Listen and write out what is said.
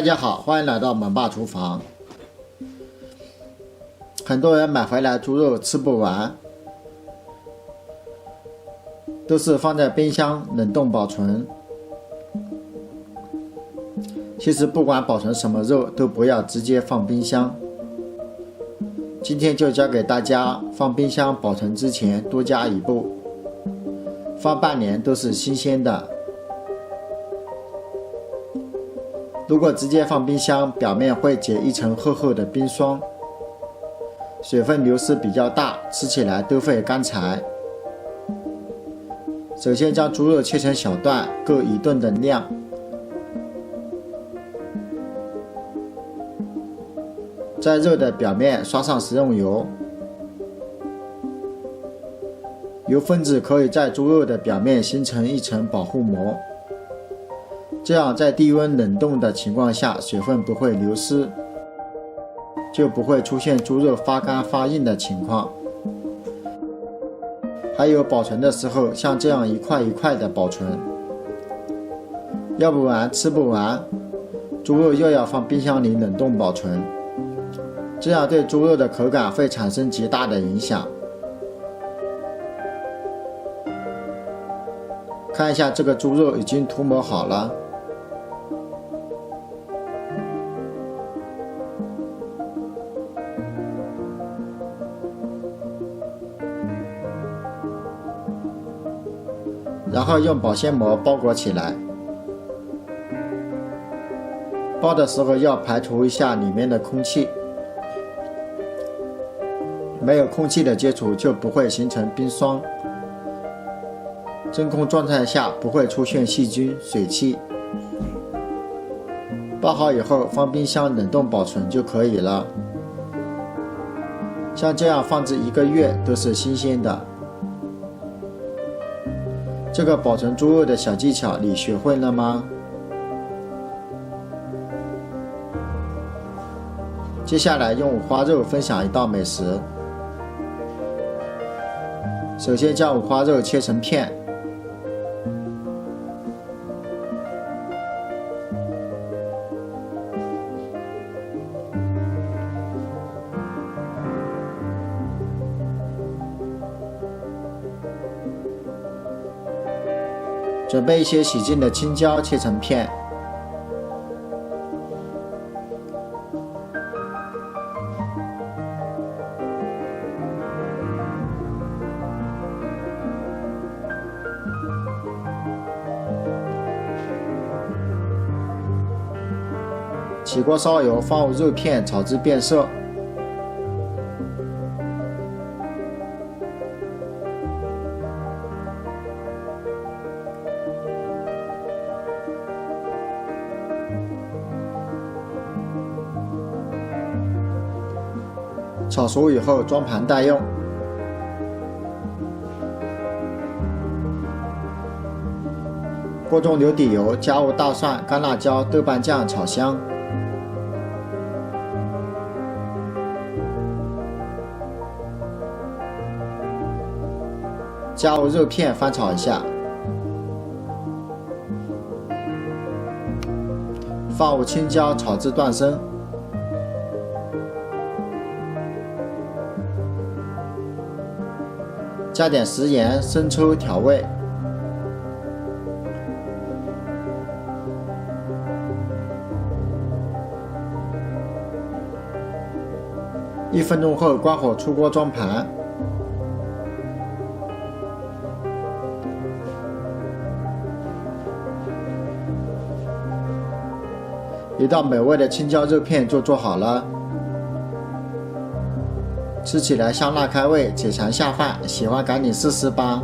家好，欢迎来到猛爸厨房。很多人买回来猪肉吃不完，都是放在冰箱冷冻保存。其实不管保存什么肉，都不要直接放冰箱。今天就教给大家放冰箱保存之前多加一步，放半年都是新鲜的。如果直接放冰箱，表面会结一层厚厚的冰霜，水分流失比较大，吃起来都会干柴。首先将猪肉切成小段，够1顿的量。在肉的表面刷上食用油，油分子可以在猪肉的表面形成一层保护膜，这样在低温冷冻的情况下，水分不会流失，就不会出现猪肉发干发硬的情况。还有保存的时候，像这样一块一块的保存，要不然吃不完，猪肉又要放冰箱里冷冻保存，这样对猪肉的口感会产生极大的影响。看一下这个猪肉已经涂抹好了，然后用保鲜膜包裹起来。包的时候要排除一下里面的空气，没有空气的接触就不会形成冰霜，真空状态下不会出现细菌、水汽。包好以后放冰箱冷冻保存就可以了。像这样放置1个月都是新鲜的。这个保存猪肉的小技巧你学会了吗？接下来用五花肉分享一道美食。首先将五花肉切成片，准备一些洗净的青椒切成片，起锅烧油，放入肉片炒至变色，炒熟以后装盘待用。锅中留底油，加入大蒜、干辣椒、豆瓣酱炒香。加入肉片翻炒一下，放入青椒炒至断生，加点食盐、生抽调味。1分钟后关火出锅装盘。一道美味的青椒肉片就做好了，吃起来香辣开胃，解馋下饭，喜欢赶紧试试吧。